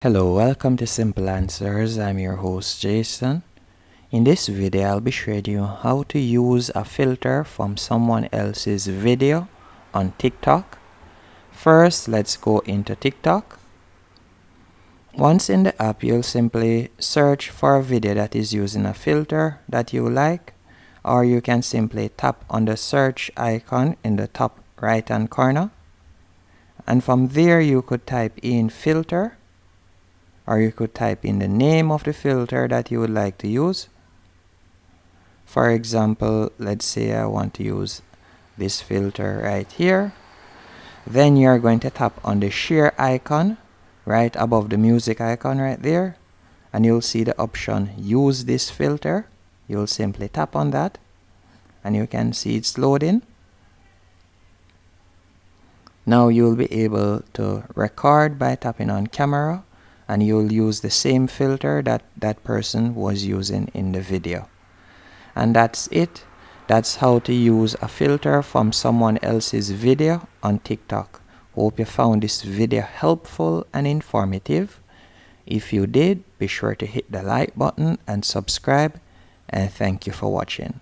Hello, welcome to Simple Answers. I'm your host Jason. In this video, I'll be showing you how to use a filter from someone else's video on TikTok. First, let's go into TikTok. Once in the app, you'll simply search for a video that is using a filter that you like, or you can simply tap on the search icon in the top right hand corner, and from there you could type in filter, or you could type in the name of the filter that you would like to use. For example, let's say I want to use this filter right here. Then you're going to tap on the share icon right above the music icon right there, and you'll see the option use this filter. You'll simply tap on that and you can see it's loading. Now you'll be able to record by tapping on camera, and you'll use the same filter that that person was using in the video. And that's it. That's how to use a filter from someone else's video on TikTok. Hope you found this video helpful and informative. If you did, be sure to hit the like button and subscribe, and thank you for watching.